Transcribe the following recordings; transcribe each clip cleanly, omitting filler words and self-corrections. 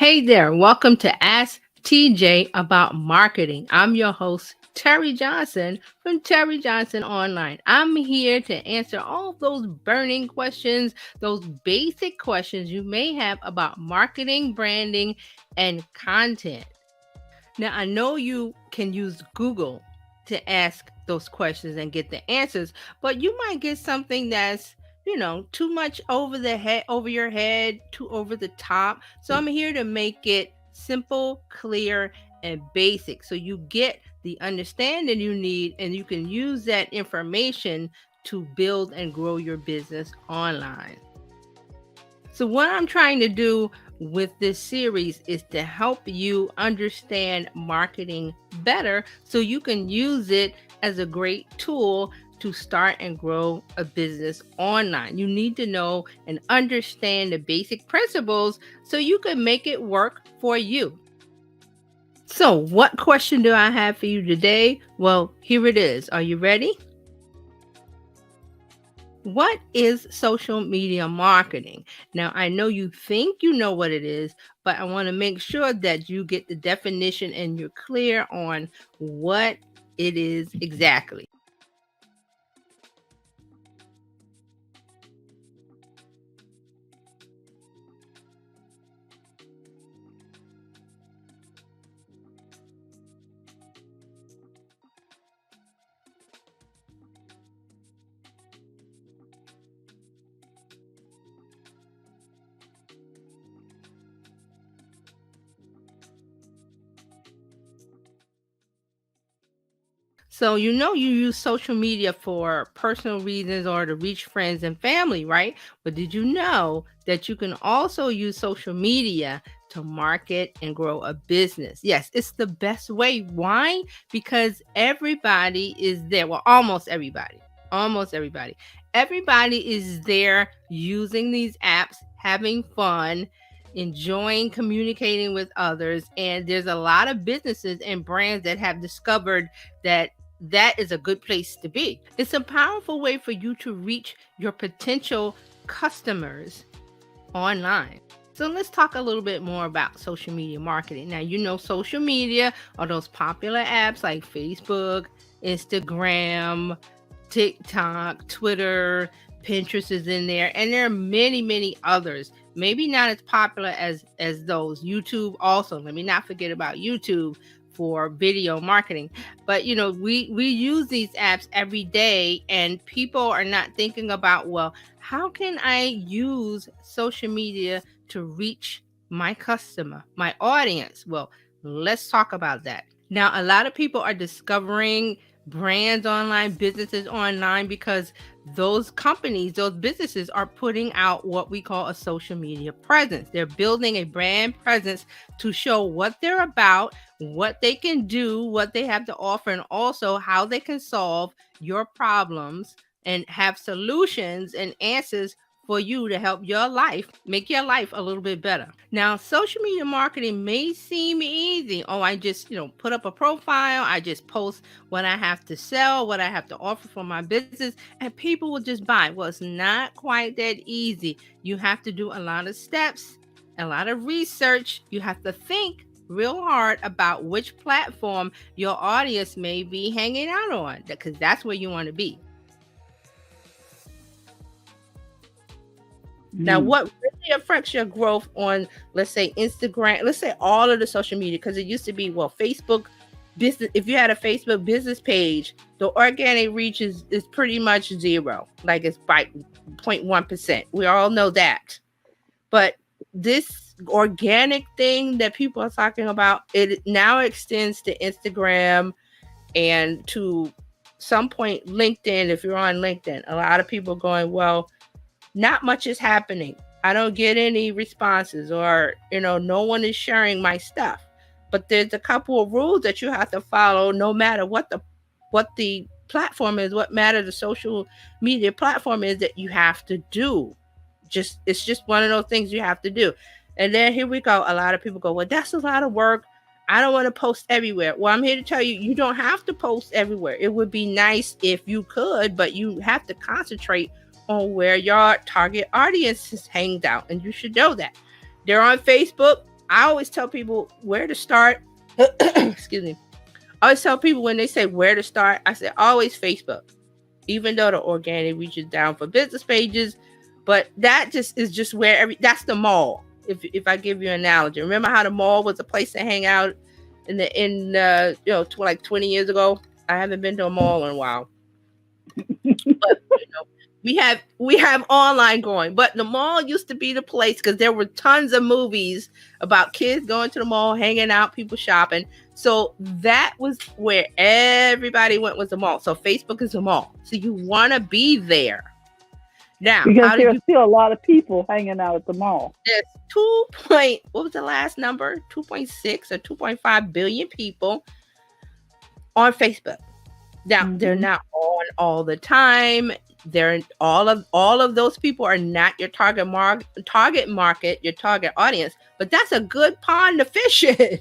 Hey there, welcome to Ask TJ About Marketing. I'm your host, Terry Johnson from Terry Johnson Online. I'm here to answer all of those burning questions, those basic questions you may have about marketing, branding, and content. Now, I know you can use Google to ask those questions and get the answers, but you might get something that's too much over your head, too over the top. So I'm here to make it simple, clear, and basic so you get the understanding you need and you can use that information to build and grow your business online. So, what I'm trying to do with this series is to help you understand marketing better so you can use it as a great tool to start and grow a business online. You need to know and understand the basic principles so you can make it work for you. So, what question do I have for you today? Well, here it is. Are you ready? What is social media marketing? Now, I know you think you know what it is, but I want to make sure that you get the definition and you're clear on what it is exactly. So, you use social media for personal reasons or to reach friends and family, right? But did you know that you can also use social media to market and grow a business? Yes, it's the best way. Why? Because everybody is there. Well, almost everybody. Almost everybody. Everybody is there using these apps, having fun, enjoying communicating with others. And there's a lot of businesses and brands that have discovered that is a good place to be. It's a powerful way for you to reach your potential customers online. So let's talk a little bit more about social media marketing. Now, social media are those popular apps like Facebook, Instagram, TikTok, Twitter, Pinterest is in there, and there are many, many others. Maybe not as popular as those. YouTube also. Let me not forget about YouTube for video marketing. But we use these apps every day and people are not thinking about, well, how can I use social media to reach my customer, my audience? Well, let's talk about that. Now, a lot of people are discovering brands online, businesses online, because those companies, those businesses are putting out what we call a social media presence. They're building a brand presence to show what they're about, what they can do, what they have to offer, and also how they can solve your problems and have solutions and answers for you to help your life, make your life a little bit better. Now, social media marketing may seem easy. Oh, I just, put up a profile. I just post what I have to sell, what I have to offer for my business, and people will just buy. Well, it's not quite that easy. You have to do a lot of steps, a lot of research. You have to think real hard about which platform your audience may be hanging out on, because that's where you want to be. Now, what really affects your growth on, let's say, Instagram, let's say all of the social media, because it used to be, well, Facebook business. If you had a Facebook business page, the organic reach is pretty much zero, like it's by 0.1%. We all know that. But this organic thing that people are talking about, it now extends to Instagram and to some point LinkedIn. If you're on LinkedIn, a lot of people going, well, not much is happening. I don't get any responses, or no one is sharing my stuff. But there's a couple of rules that you have to follow no matter what the platform is, what matter the social media platform is that you have to do. It's just one of those things you have to do. And then here we go. A lot of people go, well, that's a lot of work. I don't want to post everywhere. Well, I'm here to tell you, you don't have to post everywhere. It would be nice if you could, but you have to concentrate on where your target audience is hanged out. And you should know that. They're on Facebook. I always tell people where to start. Excuse me. I always tell people when they say where to start, I say always Facebook, even though the organic reaches down for business pages. But that just is just where that's the mall. If I give you an analogy, remember how the mall was a place to hang out like 20 years ago. I haven't been to a mall in a while, but we have online going, but the mall used to be the place because there were tons of movies about kids going to the mall, hanging out, people shopping. So that was where everybody went, was the mall. So Facebook is a mall, so you want to be there. Now, because there's still a lot of people hanging out at the mall. There's what was the last number? 2.6 or 2.5 billion people on Facebook. Now, they're not on all the time. They're all of those people are not your target market, your target audience, but that's a good pond to fish in.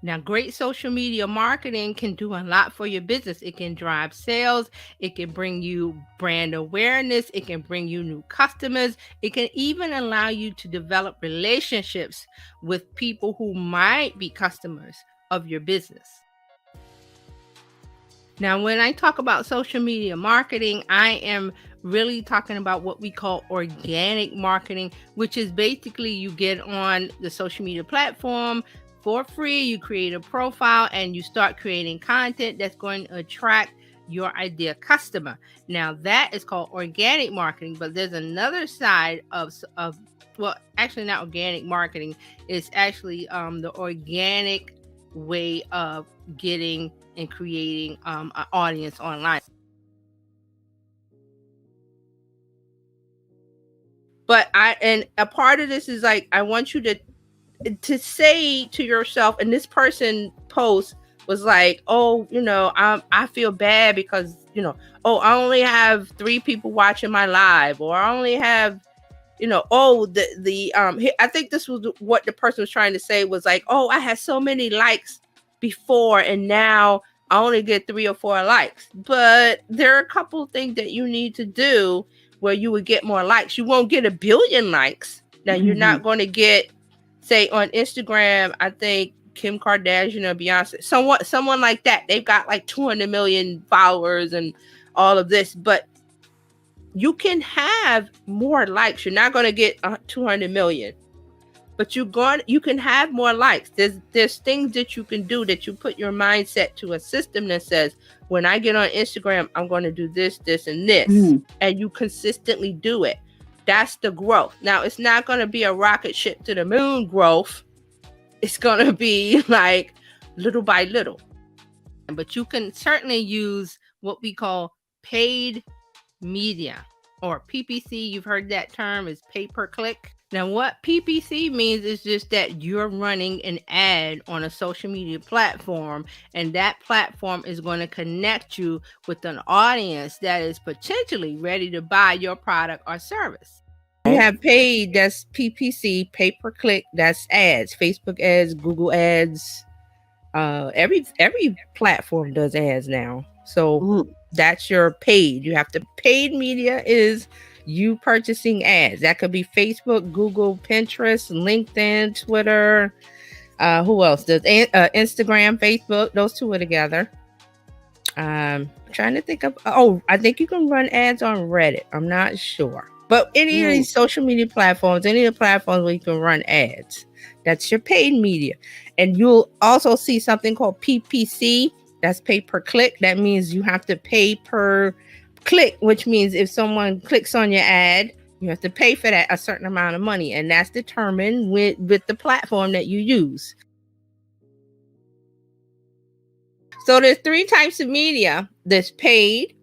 Now, great social media marketing can do a lot for your business. It can drive sales. It can bring you brand awareness. It can bring you new customers. It can even allow you to develop relationships with people who might be customers of your business. Now, when I talk about social media marketing, I am really talking about what we call organic marketing, which is basically you get on the social media platform for free, you create a profile, and you start creating content that's going to attract your ideal customer. Now, that is called organic marketing, but there's another side of well, actually not organic marketing. It's actually the organic way of getting and creating an audience online. But a part of this is like, I want you to say to yourself, and this person post was like, oh, I feel bad because, oh, I only have 3 people watching my live, or I only have, I think this was what the person was trying to say, was like, oh, I had so many likes before and now I only get 3 or 4 likes. But there are a couple of things that you need to do where you would get more likes. You won't get 1 billion likes. Now, you're not going to get, say, on Instagram, I think Kim Kardashian or Beyonce, someone like that. They've got like 200 million followers and all of this, but you can have more likes. You're not going to get 200 million, but you can have more likes. There's things that you can do, that you put your mindset to a system that says, when I get on Instagram, I'm going to do this, this, and this, and you consistently do it. That's the growth. Now, it's not going to be a rocket ship to the moon growth. It's going to be like little by little. But you can certainly use what we call paid media, or PPC. You've heard that term, is pay per click. Now, what PPC means is just that you're running an ad on a social media platform, and that platform is going to connect you with an audience that is potentially ready to buy your product or service. You have paid, that's PPC, pay per click, that's ads, Facebook ads, Google ads. Every platform does ads now. So that's your paid. You have to, paid media is you purchasing ads. That could be Facebook, Google, Pinterest, LinkedIn, Twitter. Who else does Instagram, Facebook? Those 2 are together. Trying to think of. I think you can run ads on Reddit. I'm not sure, but any of these social media platforms, any of the platforms where you can run ads, that's your paid media. And you'll also see something called PPC. That's pay per click. That means you have to pay per click, which means if someone clicks on your ad, you have to pay for that a certain amount of money, and that's determined with the platform that you use. So there's 3 types of media. There's paid,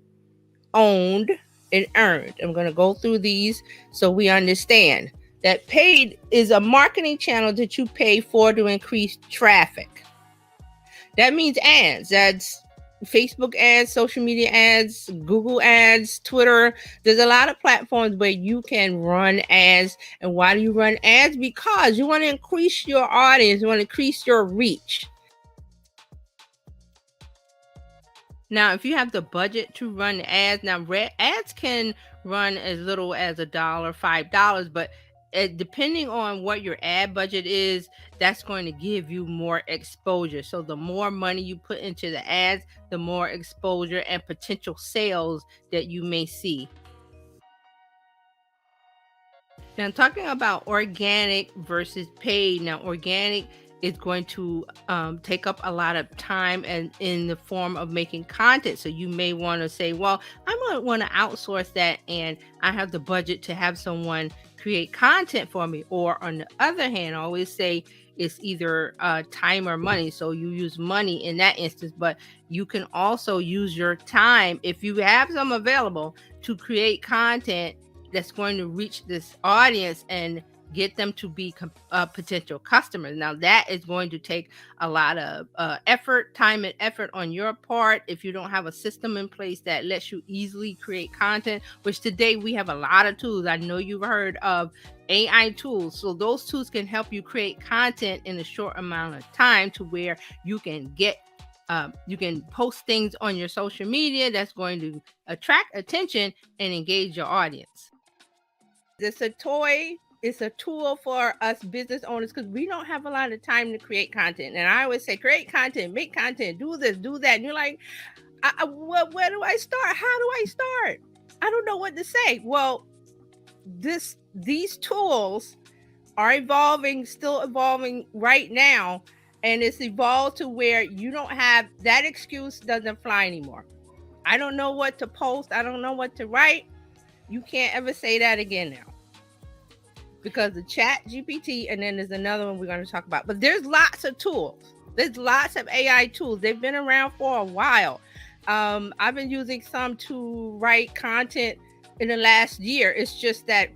owned, and earned. I'm going to go through these so we understand that paid is a marketing channel that you pay for to increase traffic. That means ads. That's Facebook ads, social media ads, Google ads, Twitter. There's a lot of platforms where you can run ads. And why do you run ads? Because you want to increase your audience. You want to increase your reach. Now, if you have the budget to run ads, now ads can run as little as $1, $5, but depending on what your ad budget is, that's going to give you more exposure. So the more money you put into the ads, the more exposure and potential sales that you may see. Now, talking about organic versus paid. Now, organic is going to take up a lot of time and in the form of making content. So you may want to say, well, I might want to outsource that, and I have the budget to have someone create content for me. Or on the other hand, I always say it's either time or money. So you use money in that instance, but you can also use your time if you have some available to create content that's going to reach this audience and get them to be potential customers. Now, that is going to take a lot of time and effort on your part if you don't have a system in place that lets you easily create content, which today we have a lot of tools. I know you've heard of AI tools. So those tools can help you create content in a short amount of time to where you can you can post things on your social media that's going to attract attention and engage your audience. It's a tool for us business owners because we don't have a lot of time to create content. And I always say, create content, make content, do this, do that. And you're like, where do I start? How do I start? I don't know what to say. Well, these tools are still evolving right now. And it's evolved to where you don't have that excuse doesn't fly anymore. I don't know what to post. I don't know what to write. You can't ever say that again now. Because the ChatGPT, and then there's another one we're going to talk about. But there's lots of tools. There's lots of AI tools. They've been around for a while. I've been using some to write content in the last year. It's just that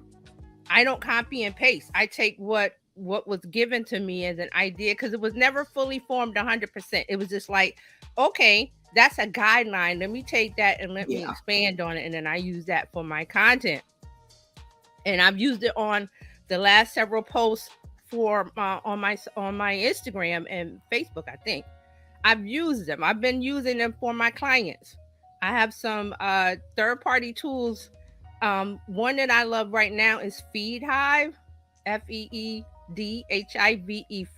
I don't copy and paste. I take what was given to me as an idea because it was never fully formed 100%. It was just like, okay, that's a guideline. Let me take that and let me expand on it. And then I use that for my content. And I've used it on the last several posts for on my Instagram and Facebook. I think I've used them. I've been using them for my clients. I have some third-party tools. One that I love right now is FeedHive, FeedHive,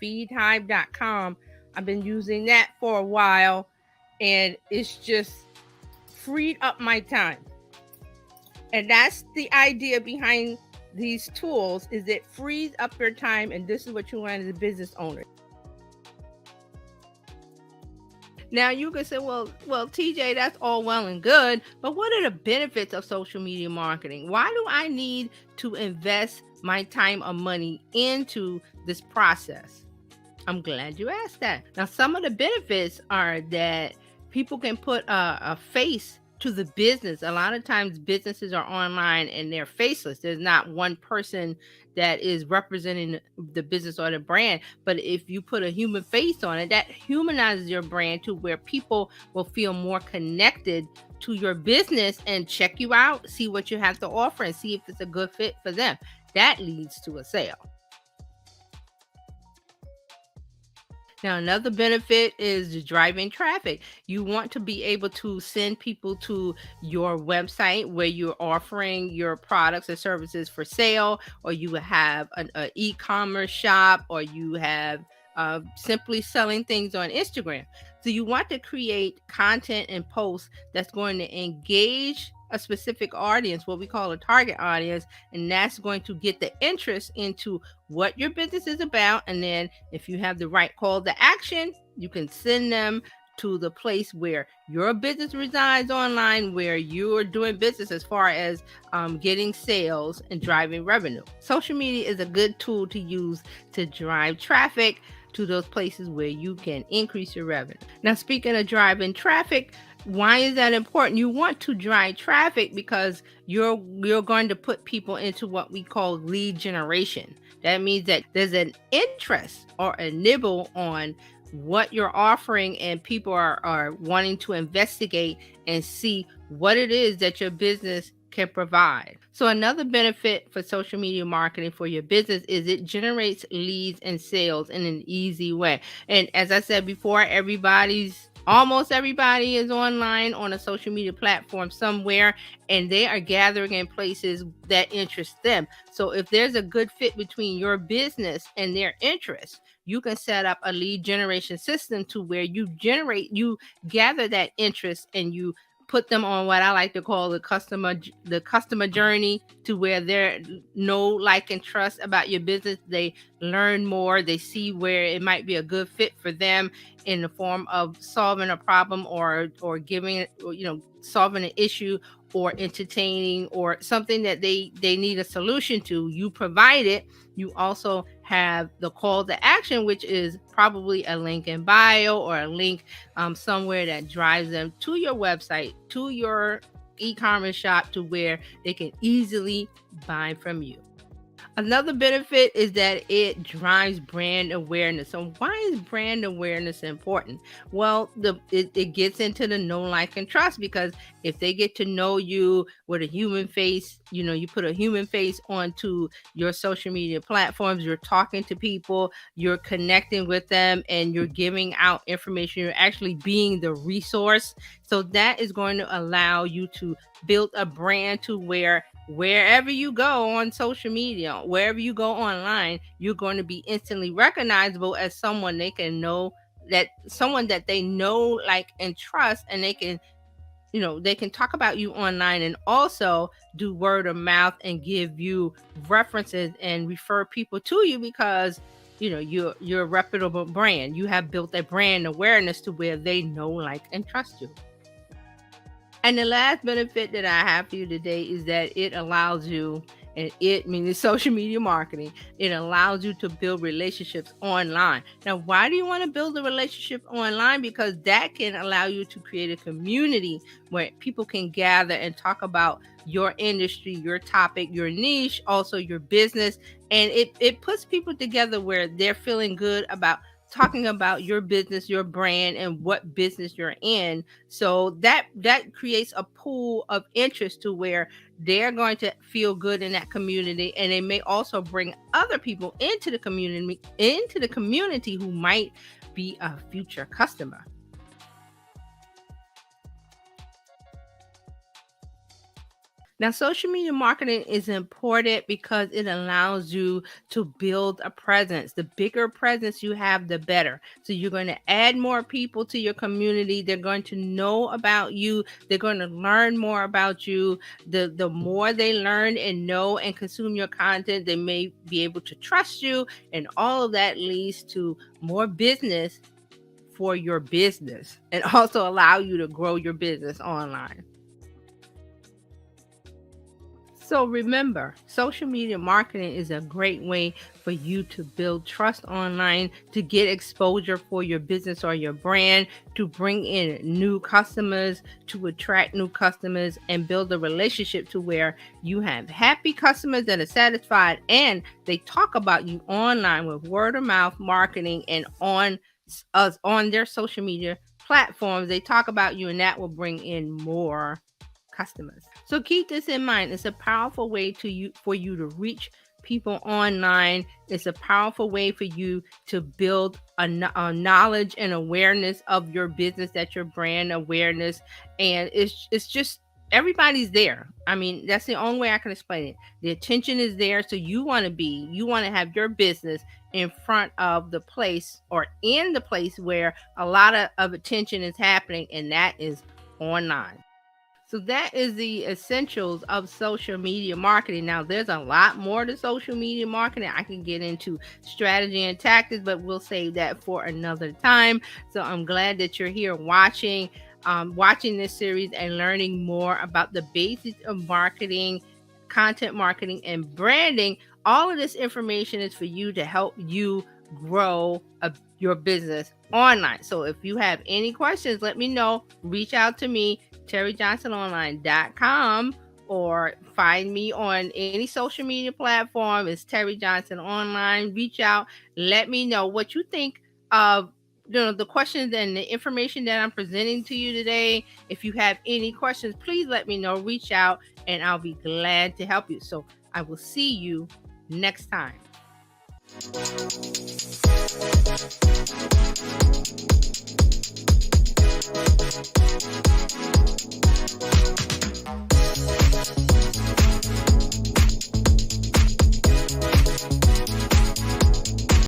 feedhive.com. I've been using that for a while, and it's just freed up my time. And that's the idea behind these tools, is it frees up your time, and this is what you want as a business owner. Now you can say, well, TJ, that's all well and good, but what are the benefits of social media marketing? Why do I need to invest my time or money into this process? I'm glad you asked that. Now, some of the benefits are that people can put a face to the business. A lot of times businesses are online and they're faceless. There's not one person that is representing the business or the brand. But if you put a human face on it, that humanizes your brand to where people will feel more connected to your business and check you out, see what you have to offer, and see if it's a good fit for them. That leads to a sale. Now, another benefit is driving traffic. You want to be able to send people to your website where you're offering your products or services for sale, or you have an e-commerce shop, or you have simply selling things on Instagram. So you want to create content and posts that's going to engage a specific audience, what we call a target audience, and that's going to get the interest into what your business is about. And then if you have the right call to action, you can send them to the place where your business resides online, where you're doing business as far as getting sales and driving revenue. Social media is a good tool to use to drive traffic to those places where you can increase your revenue. Now, speaking of driving traffic, why is that important? You want to drive traffic because you're going to put people into what we call lead generation. That means that there's an interest or a nibble on what you're offering, and people are wanting to investigate and see what it is that your business can provide. So another benefit for social media marketing for your business is it generates leads and sales in an easy way. And as I said before, everybody's Almost everybody is online on a social media platform somewhere, and they are gathering in places that interest them. So if there's a good fit between your business and their interests, you can set up a lead generation system to where you gather that interest, and you put them on what I like to call the customer journey, to where they know, like, and trust about your business. They learn more, they see where it might be a good fit for them in the form of solving a problem, or giving, solving an issue, or entertaining, or something that they need a solution to. You provide it. You also have the call to action, which is probably a link in bio, or a link somewhere that drives them to your website, to your e-commerce shop, to where they can easily buy from you. Another benefit is that it drives brand awareness. So why is brand awareness important? Well, it gets into the know, like, and trust, because if they get to know you with a human face, you put a human face onto your social media platforms, you're talking to people, you're connecting with them, and you're giving out information. You're actually being the resource. So that is going to allow you to build a brand to where wherever you go on social media, wherever you go online, you're going to be instantly recognizable as someone that they know, like, and trust, and they can talk about you online, and also do word of mouth, and give you references and refer people to you, because you're a reputable brand. You have built a brand awareness to where they know, like, and trust you. And the last benefit that I have for you today is that it allows you, and it means social media marketing, it allows you to build relationships online. Now, why do you want to build a relationship online? Because that can allow you to create a community where people can gather and talk about your industry, your topic, your niche, also your business. And it puts people together where they're feeling good about talking about your business, your brand, and what business you're in. So that creates a pool of interest to where they're going to feel good in that community, and they may also bring other people into the community who might be a future customer. Now, social media marketing is important because it allows you to build a presence. The bigger presence you have, the better. So you're going to add more people to your community. They're going to know about you. They're going to learn more about you. The more they learn and know and consume your content, they may be able to trust you. And all of that leads to more business for your business, and also allow you to grow your business online. So remember, social media marketing is a great way for you to build trust online, to get exposure for your business or your brand, to bring in new customers, to attract new customers, and build a relationship to where you have happy customers that are satisfied, and they talk about you online with word of mouth marketing, and on their social media platforms. They talk about you, and that will bring in more customers. So keep this in mind. It's a powerful way for you to reach people online. It's a powerful way for you to build a knowledge and awareness of your business, that your brand awareness, and it's just everybody's there. I mean, that's the only way I can explain it. The attention is there, so you want to have your business in front of the place, or in the place where a lot of attention is happening, and that is online. So that is the essentials of social media marketing. Now, there's a lot more to social media marketing. I can get into strategy and tactics, but we'll save that for another time. So I'm glad that you're here watching this series and learning more about the basics of marketing, content marketing, and branding. All of this information is for you to help you grow your business online. So if you have any questions, let me know. Reach out to me, TerryJohnsonOnline.com, or find me on any social media platform. It's Terry Johnson Online. Reach out. Let me know what you think of the questions and the information that I'm presenting to you today. If you have any questions, please let me know. Reach out, and I'll be glad to help you. So I will see you next time.